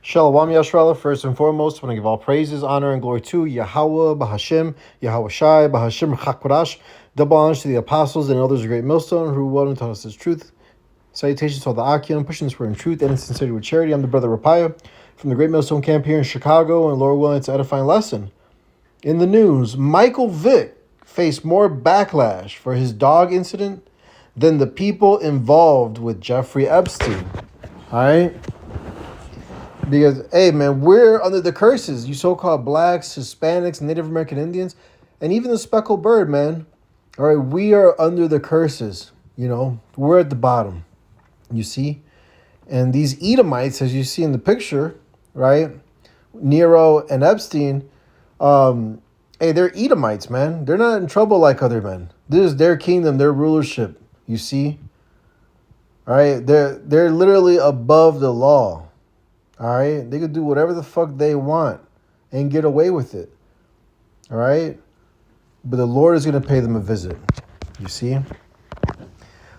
Shalom Yashrala, first and foremost, I want to give all praises, honor, and glory to Yahweh, Bahashim, Yahweh Shai, Bahashim Chakodash. Double honors to the apostles and elders of Great Millstone who will and taught us his truth. Salutations to all the Akion, pushing this word in truth and in sincerity with charity. I'm the brother Rapaya from the Great Millstone Camp here in Chicago, and Lord willing, it's an edifying lesson. In the news, Michael Vick faced more backlash for his dog incident than the people involved with Jeffrey Epstein. All right? Because, hey, man, we're under the curses. You so-called blacks, Hispanics, Native American Indians, and even the speckled bird, man. All right, we are under the curses. You know, we're at the bottom, you see? And these Edomites, as you see in the picture, right, Nero and Epstein, hey, they're Edomites, man. They're not in trouble like other men. This is their kingdom, their rulership, you see? All right, they're literally above the law. All right, they could do whatever the fuck they want and get away with it. All right, but the Lord is going to pay them a visit. You see,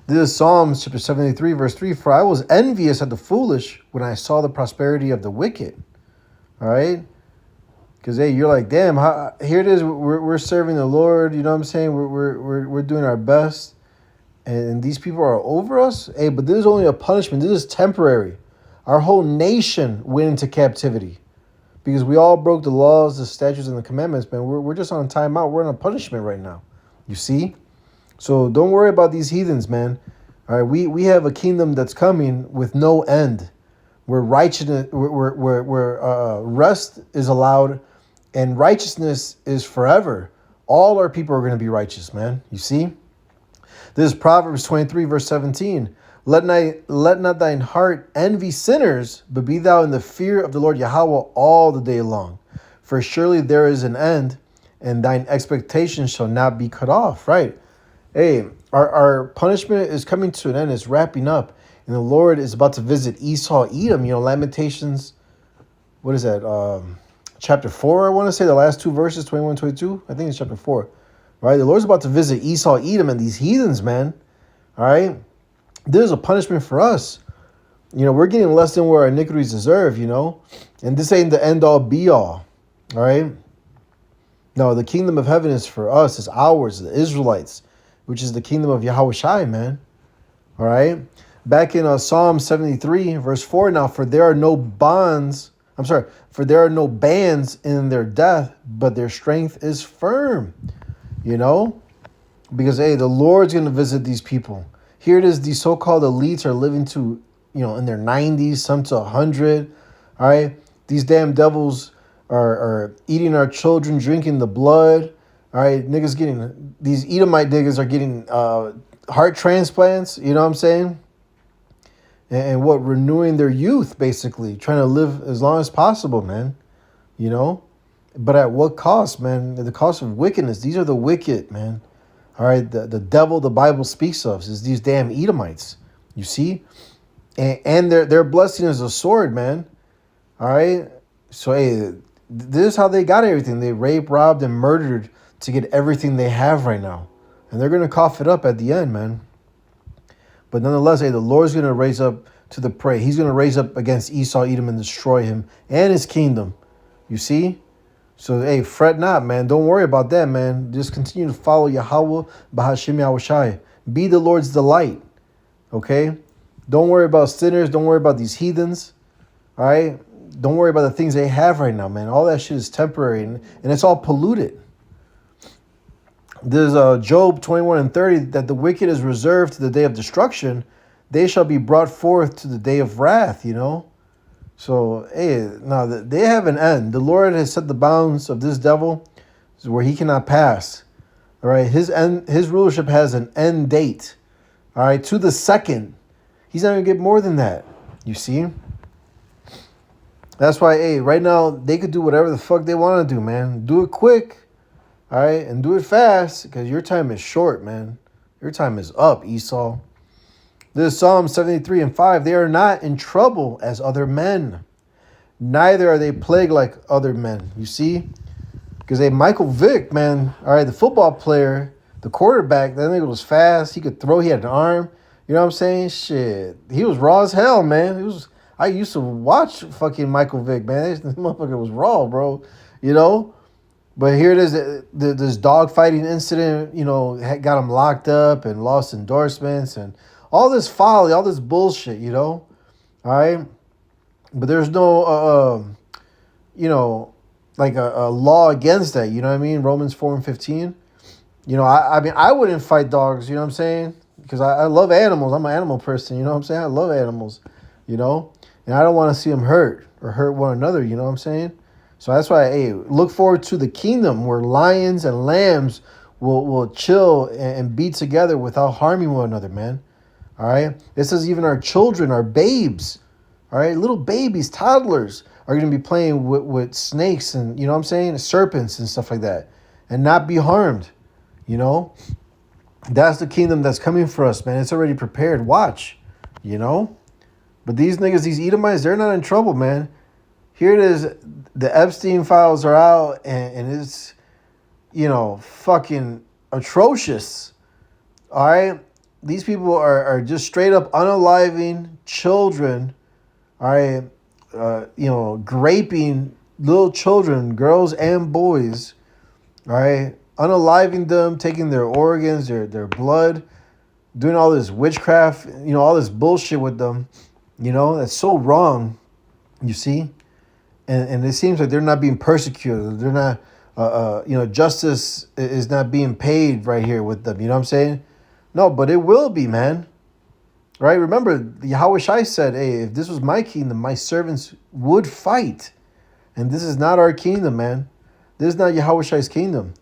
this is Psalms chapter 73, verse 3. For I was envious at the foolish when I saw the prosperity of the wicked. All right, because hey, you're like, damn, here it is. We're serving the Lord. You know what I'm saying? We're doing our best, and these people are over us. Hey, but this is only a punishment. This is temporary. Our whole nation went into captivity because we all broke the laws, the statutes, and the commandments, man. We're just on timeout. We're on a punishment right now. You see? So don't worry about these heathens, man. All right, we have a kingdom that's coming with no end, where righteousness, where rest is allowed, and righteousness is forever. All our people are going to be righteous, man. You see? This is Proverbs 23, verse 17. Let not thine heart envy sinners, but be thou in the fear of the Lord Yahweh all the day long. For surely there is an end, and thine expectation shall not be cut off. Right? Hey, our punishment is coming to an end. It's wrapping up. And the Lord is about to visit Esau, Edom. You know, Lamentations, what is that? Chapter 4, I want to say, the last two verses, 21 and 22. I think it's chapter 4. Right? The Lord's about to visit Esau, Edom, and these heathens, man. All right? There's a punishment for us. You know, we're getting less than what our iniquities deserve, you know. And this ain't the end-all, be-all. All right? No, the kingdom of heaven is for us. It's ours, the Israelites, which is the kingdom of Yahweh Shai, man. All right? Back in Psalm 73, verse 4, now, for there are no bands in their death, but their strength is firm. You know? Because, hey, the Lord's going to visit these people. Here it is, these so-called elites are living to, you know, in their 90s, some to 100, all right? These damn devils are eating our children, drinking the blood, all right? These Edomite niggas are getting heart transplants, you know what I'm saying? And renewing their youth, basically, trying to live as long as possible, man, you know? But at what cost, man? At the cost of wickedness. These are the wicked, man. All right, the devil the Bible speaks of is these damn Edomites, you see? And their blessing is a sword, man. All right? So, hey, this is how they got everything. They raped, robbed, and murdered to get everything they have right now. And they're going to cough it up at the end, man. But nonetheless, hey, the Lord's going to raise up to the prey. He's going to raise up against Esau, Edom, and destroy him and his kingdom. You see? So, hey, fret not, man. Don't worry about that, man. Just continue to follow Yahweh, Bahashim Yahweh Shai. Be the Lord's delight, okay? Don't worry about sinners. Don't worry about these heathens, all right? Don't worry about the things they have right now, man. All that shit is temporary, and it's all polluted. There's Job 21 and 30, that the wicked is reserved to the day of destruction. They shall be brought forth to the day of wrath, you know? So, hey, now they have an end. The Lord has set the bounds of this devil where he cannot pass. All right, his rulership has an end date. All right, to the second. He's not going to get more than that. You see? That's why, hey, right now, they could do whatever the fuck they want to do, man. Do it quick. All right, and do it fast because your time is short, man. Your time is up, Esau. This is Psalm 73 and 5. They are not in trouble as other men. Neither are they plagued like other men. You see? Because Michael Vick, man, all right, the football player, the quarterback, that nigga was fast. He could throw. He had an arm. You know what I'm saying? Shit. He was raw as hell, man. I used to watch fucking Michael Vick, man. This motherfucker was raw, bro. You know. But here it is, this dogfighting incident, got him locked up and lost endorsements and all this folly, all this bullshit, all right? But there's no, like a law against that, you know what I mean? Romans 4:15. I mean, I wouldn't fight dogs, you know what I'm saying? Because I love animals. I'm an animal person, you know what I'm saying? I love animals, and I don't want to see them hurt or hurt one another, you know what I'm saying? So that's why, hey, look forward to the kingdom where lions and lambs will chill and be together without harming one another, man. All right? It says even our children, our babes, all right, little babies, toddlers are going to be playing with snakes and, you know what I'm saying, serpents and stuff like that and not be harmed, That's the kingdom that's coming for us, man. It's already prepared. Watch, But these niggas, these Edomites, they're not in trouble, man. Here it is. The Epstein files are out, and it's, fucking atrocious. All right? These people are just straight up unaliving children, all right? Graping little children, girls and boys, all right? Unaliving them, taking their organs, their blood, doing all this witchcraft, all this bullshit with them, that's so wrong, you see? And it seems like they're not being persecuted. They're not, justice is not being paid right here with them. You know what I'm saying? No, but it will be, man. Right? Remember, Yahweh Shai said, hey, if this was my kingdom, my servants would fight. And this is not our kingdom, man. This is not Yahweh Shai's kingdom.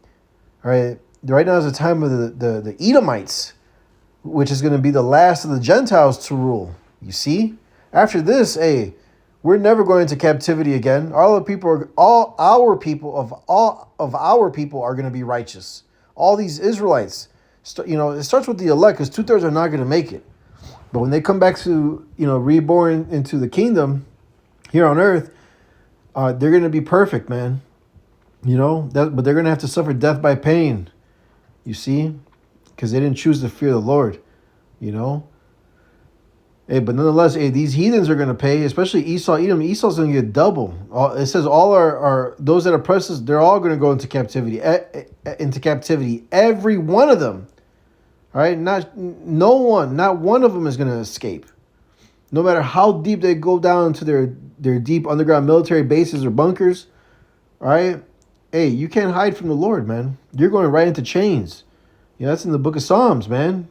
All right? Right now is the time of the Edomites, which is going to be the last of the Gentiles to rule. You see? After this, hey, we're never going into captivity again. All our people are going to be righteous. All these Israelites, it starts with the elect because 2/3 are not going to make it. But when they come back to, reborn into the kingdom here on earth, they're going to be perfect, man. But they're going to have to suffer death by pain. You see, because they didn't choose to fear the Lord. Hey, but nonetheless, hey, these heathens are going to pay, especially Esau, Edom. Esau's going to get double. It says all are those that oppress us, they're all going to go into captivity. Into captivity, every one of them. All right, not one of them is going to escape. No matter how deep they go down into their deep underground military bases or bunkers. All right, hey, you can't hide from the Lord, man. You're going right into chains. That's in the book of Psalms, man.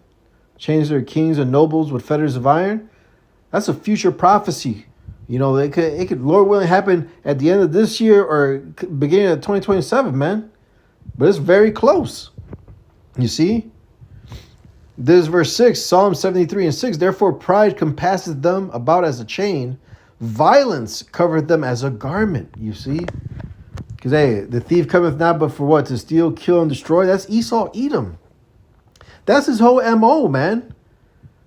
Chains their kings and nobles with fetters of iron. That's a future prophecy. It could, Lord willing, happen at the end of this year or beginning of 2027, man. But it's very close. You see? This is verse 6, Psalm 73:6. Therefore pride compasseth them about as a chain. Violence covereth them as a garment. You see? Because, hey, the thief cometh not but for what? To steal, kill, and destroy. That's Esau, Edom. That's his whole MO, man.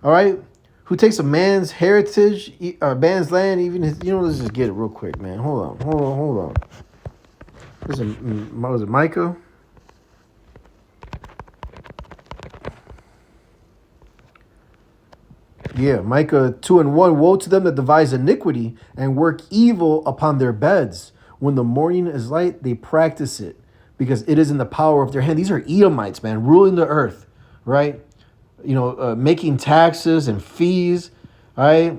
All right? Who takes a man's heritage, man's land, even his, let's just get it real quick, man. Hold on. This is, what was it, Micah? Yeah, Micah 2:1. Woe to them that devise iniquity and work evil upon their beds. When the morning is light, they practice it, because it is in the power of their hand. These are Edomites, man, ruling the earth, right? Making taxes and fees, right?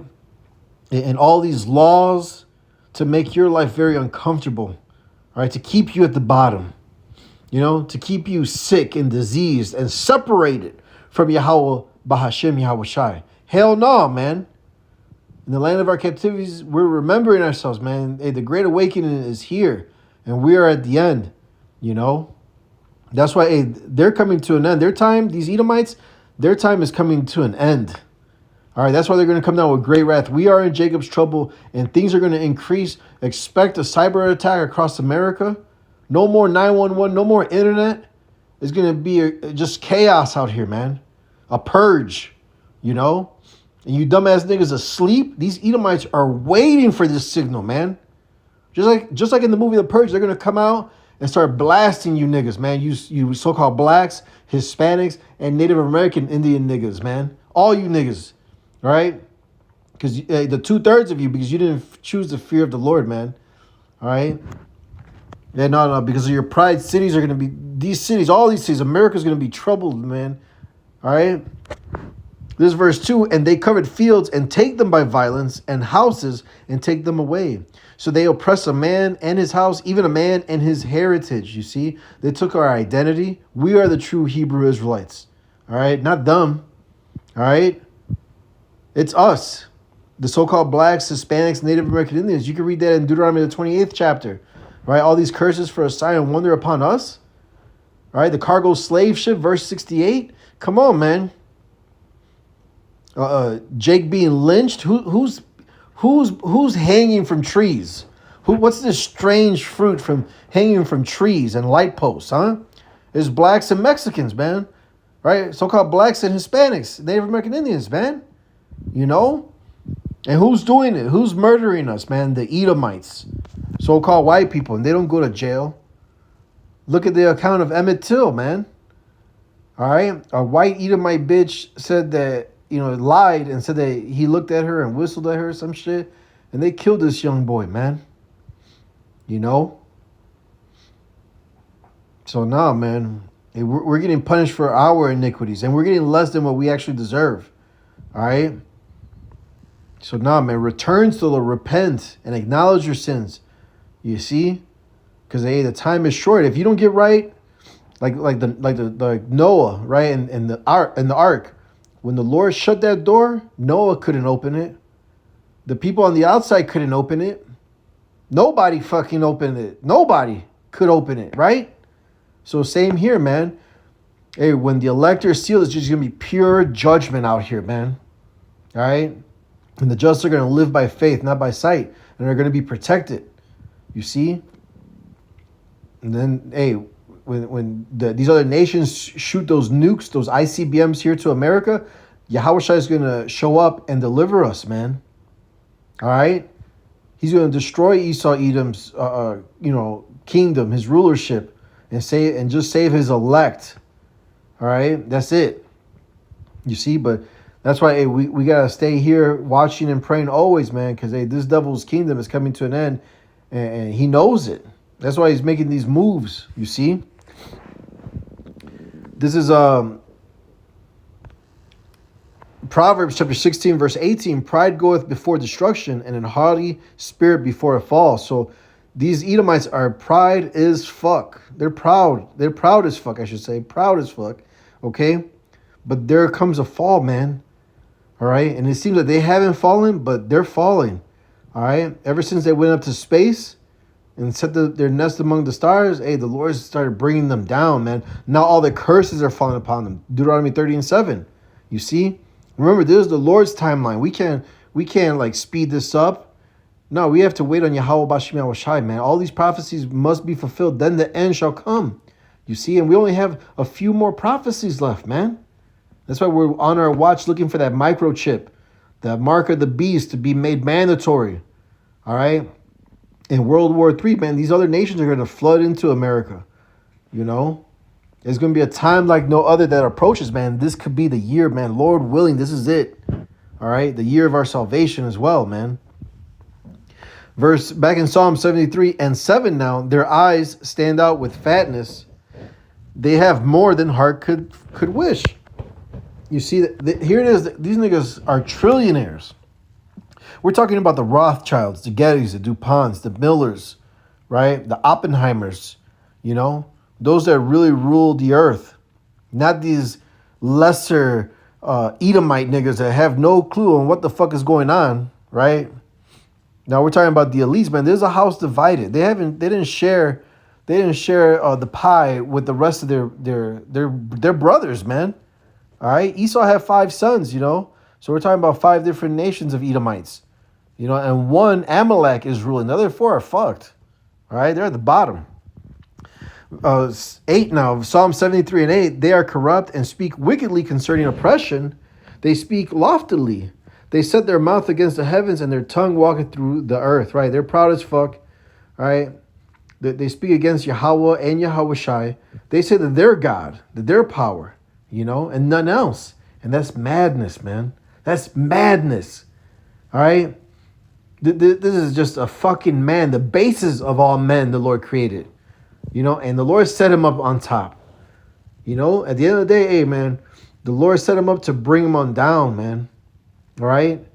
And all these laws to make your life very uncomfortable, right? To keep you at the bottom, to keep you sick and diseased and separated from Yahweh Bahashem Yahweh Shai. Hell no, man. In the land of our captivities, we're remembering ourselves, man. Hey, the great awakening is here, and we are at the end, That's why, hey, they're coming to an end. Their time, these Edomites, their time is coming to an end. All right, that's why they're going to come down with great wrath. We are in Jacob's trouble, and things are going to increase. Expect a cyber attack across America. No more 911, no more internet. It's going to be just chaos out here, man. A purge, And you dumbass niggas asleep. These Edomites are waiting for this signal, man. Just like in the movie The Purge, they're going to come out and start blasting you niggas, man. You so-called blacks, Hispanics, and Native American Indian niggas, man. All you niggas, all right? Because the 2/3 of you, because you didn't choose the fear of the Lord, man. All right. Yeah, no, because of your pride, cities are going to be, these cities, all these cities, America's going to be troubled, man. All right. This is verse 2. And they covered fields and take them by violence, and houses and take them away. So they oppress a man and his house, even a man and his heritage. You see, they took our identity. We are the true Hebrew Israelites. All right. Not them. All right. It's us. The so-called blacks, Hispanics, Native American Indians. You can read that in Deuteronomy, the 28th chapter. Right? All these curses for a sign and wonder upon us. All right? The cargo slave ship, verse 68. Come on, man. Jake being lynched. Who's hanging from trees? What's this strange fruit from hanging from trees and light posts, huh? There's blacks and Mexicans, man. Right? So-called blacks and Hispanics, Native American Indians, man. You know? And who's doing it? Who's murdering us, man? The Edomites. So-called white people, and they don't go to jail. Look at the account of Emmett Till, man. All right? A white Edomite bitch said that, lied and said that he looked at her and whistled at her, some shit. And they killed this young boy, man. You know? So now, man, we're getting punished for our iniquities. And we're getting less than what we actually deserve. All right? So now, man, return to the Lord, repent, and acknowledge your sins. You see? Because the time is short. If you don't get right, like Noah, right, and the ark, when the Lord shut that door, Noah couldn't open it. The people on the outside couldn't open it. Nobody fucking opened it. Nobody could open it, right? So same here, man. Hey, when the elect are sealed, it's just gonna be pure judgment out here, man. All right, and the just are gonna live by faith, not by sight, and they're gonna be protected. You see? And then, hey, when these other nations shoot those nukes, those ICBMs here to America, Yahushua is going to show up and deliver us, man. All right? He's going to destroy Esau Edom's, kingdom, his rulership, and just save his elect. All right? That's it. You see? But that's why, hey, we got to stay here watching and praying always, man, because, hey, this devil's kingdom is coming to an end, and he knows it. That's why he's making these moves, you see? This is Proverbs chapter 16, verse 18. Pride goeth before destruction, and an haughty spirit before a fall. So these Edomites are pride as fuck. They're proud. They're proud as fuck, I should say. Proud as fuck, okay? But there comes a fall, man. All right? And it seems like they haven't fallen, but they're falling. All right? Ever since they went up to space and set their nest among the stars, hey, the Lord started bringing them down, man. Now all the curses are falling upon them. Deuteronomy 30:7. You see? Remember, this is the Lord's timeline. We can't like speed this up. No, we have to wait on Yahweh Bashim Yahushai, man. All these prophecies must be fulfilled. Then the end shall come. You see? And we only have a few more prophecies left, man. That's why we're on our watch looking for that microchip, the mark of the beast to be made mandatory. All right? In World War III, man, these other nations are going to flood into America. You know? There's going to be a time like no other that approaches, man. This could be the year, man. Lord willing, this is it. All right? The year of our salvation as well, man. Verse back in Psalm 73:7 now, their eyes stand out with fatness. They have more than heart could wish. You see, here it is. These niggas are trillionaires. We're talking about the Rothschilds, the Gettys, the DuPonts, the Millers, right? The Oppenheimers, those that really ruled the earth. Not these lesser Edomite niggas that have no clue on what the fuck is going on, right? Now we're talking about the elites, man. There's a house divided. They didn't share the pie with the rest of their brothers, man. All right? Esau had 5 sons, So we're talking about 5 different nations of Edomites. And one, Amalek, is ruling. The other 4 are fucked. All right? They're at the bottom. 8 now, Psalm 73:8. They are corrupt and speak wickedly concerning oppression. They speak loftily. They set their mouth against the heavens and their tongue walketh through the earth. Right? They're proud as fuck. All right? They speak against Yahweh and Yahushai. They say that they're God, that they're power, and none else. And that's madness, man. That's madness. All right. This is just a fucking man, the basis of all men the Lord created, and the Lord set him up on top. At the end of the day, hey, man, the Lord set him up to bring him on down, man. All right.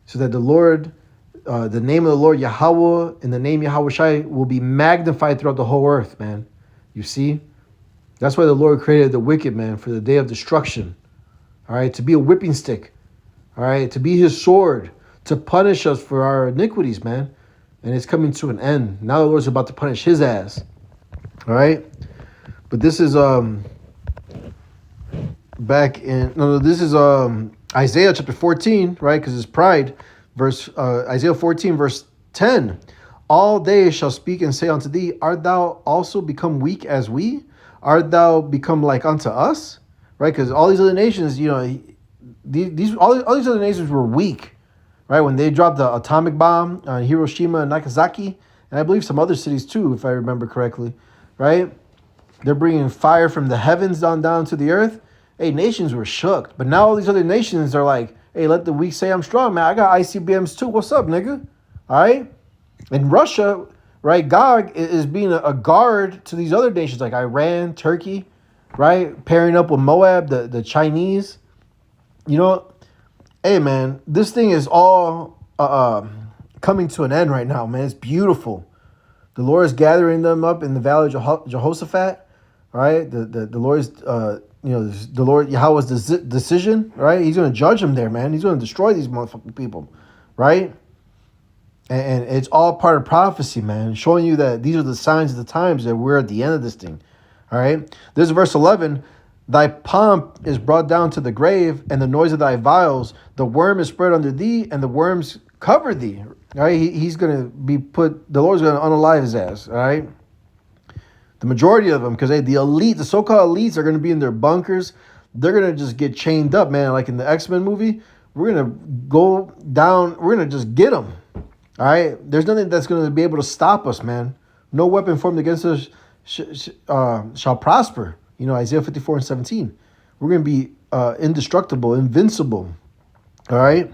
So that the name of the Lord Yahweh and the name Yahweh Shai will be magnified throughout the whole earth, man. You see? That's why the Lord created the wicked, man, for the day of destruction. All right. To be a whipping stick. All right. To be his sword. To punish us for our iniquities, man. And it's coming to an end. Now the Lord's about to punish his ass. All right. But this is this is Isaiah chapter 14, right? Because it's pride. Isaiah 14, verse 10. All they shall speak and say unto thee, art thou also become weak as we? Art thou become like unto us? Right? Because all these other nations, all these other nations were weak. Right, when they dropped the atomic bomb on Hiroshima and Nagasaki, and I believe some other cities too, if I remember correctly, right? They're bringing fire from the heavens down to the earth. Hey, nations were shook. But now all these other nations are like, hey, let the weak say I'm strong, man. I got ICBMs too. What's up, nigga? All right? And Russia, right, Gog is being a guard to these other nations like Iran, Turkey, right? Pairing up with Moab, the Chinese. Hey, man, this thing is all coming to an end right now, man. It's beautiful. The Lord is gathering them up in the valley of Jehoshaphat, right? The Lord's, the Lord Yahweh's decision, right? He's going to judge them there, man. He's going to destroy these motherfucking people, right? And it's all part of prophecy, man, showing you that these are the signs of the times that we're at the end of this thing, all right? This is verse 11. Thy pomp is brought down to the grave, and the noise of thy vials. The worm is spread under thee, and the worms cover thee. All right, he's going to be put. The Lord's going to unalive his ass. All right, the majority of them, because the elite, the so-called elites, are going to be in their bunkers. They're going to just get chained up, man. Like in the X-Men movie, we're going to go down. We're going to just get them. All right, there's nothing that's going to be able to stop us, man. No weapon formed against us shall prosper. Isaiah 54 and 17. We're going to be indestructible, invincible. All right.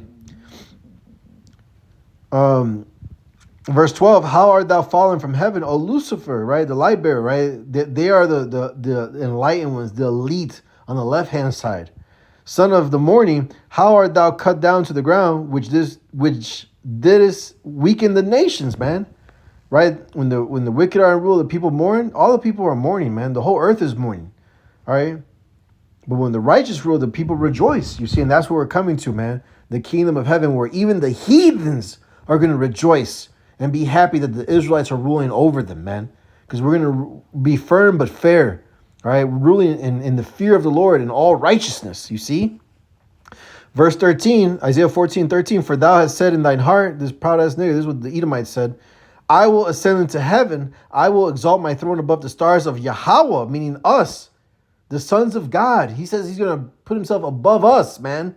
Verse 12. How art thou fallen from heaven, O Lucifer? Right, the light bearer. Right, they are the enlightened ones, the elite on the left hand side. Son of the morning, how art thou cut down to the ground, which didst weaken the nations, man. Right, when the wicked are in rule, the people mourn. All the people are mourning, man. The whole earth is mourning. All right. But when the righteous rule, the people rejoice. You see, and that's where we're coming to, man. The kingdom of heaven, where even the heathens are going to rejoice and be happy that the Israelites are ruling over them, man. Because we're going to be firm but fair. All right. Ruling in the fear of the Lord in all righteousness. You see? Verse 13, Isaiah 14:13. For thou hast said in thine heart, this proud ass nigga, this is what the Edomites said. I will ascend into heaven. I will exalt my throne above the stars of Yahweh, meaning us, the sons of God. He says he's going to put himself above us, man.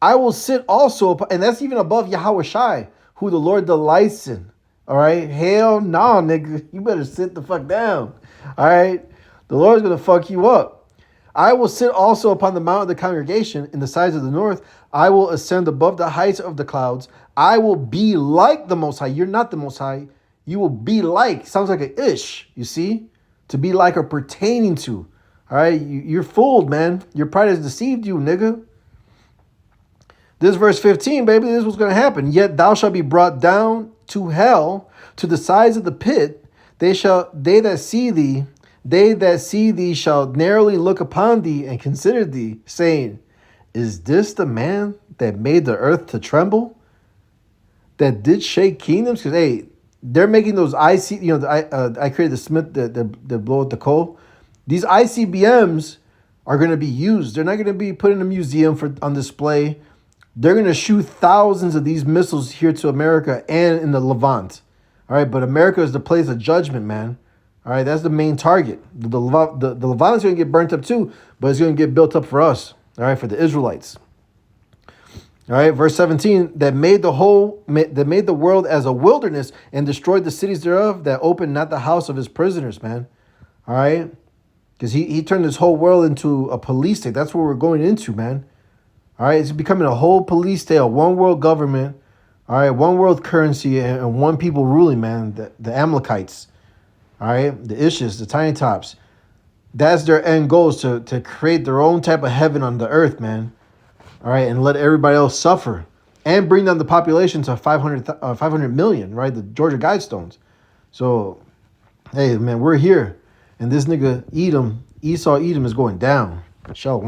I will sit also, and that's even above Yahweh Shai, who the Lord delights in. All right? Hell no, nigga. You better sit the fuck down. All right? The Lord's going to fuck you up. I will sit also upon the mount of the congregation in the sides of the north. I will ascend above the heights of the clouds. I will be like the Most High. You're not the Most High. You will be like. Sounds like an ish, you see? To be like or pertaining to. All right? You're fooled, man. Your pride has deceived you, nigga. This verse 15, baby, this is what's going to happen. Yet thou shalt be brought down to hell, to the sides of the pit. They that see thee shall narrowly look upon thee and consider thee, saying, is this the man that made the earth to tremble, that did shake kingdoms? Because, hey, they're making those I created the smith that blow at the coal. These ICBMs are going to be used. They're not going to be put in a museum on display. They're going to shoot thousands of these missiles here to America and in the Levant. All right, but America is the place of judgment, man. All right, that's the main target. The Levant is going to get burnt up too, but it's going to get built up for us. All right, for the Israelites. All right, verse 17, that made the world as a wilderness and destroyed the cities thereof, that opened not the house of his prisoners, man. All right, because he turned this whole world into a police state. That's what we're going into, man. All right, it's becoming a whole police state, a one world government. All right, one world currency and one people ruling, man. The Amalekites. All right, the Ishis, the Tiny Tops. That's their end goal, is to create their own type of heaven on the earth, man. All right, and let everybody else suffer. And bring down the population to 500 million, right? The Georgia Guidestones. So, hey, man, we're here. And this nigga Esau Edom is going down. Shalom.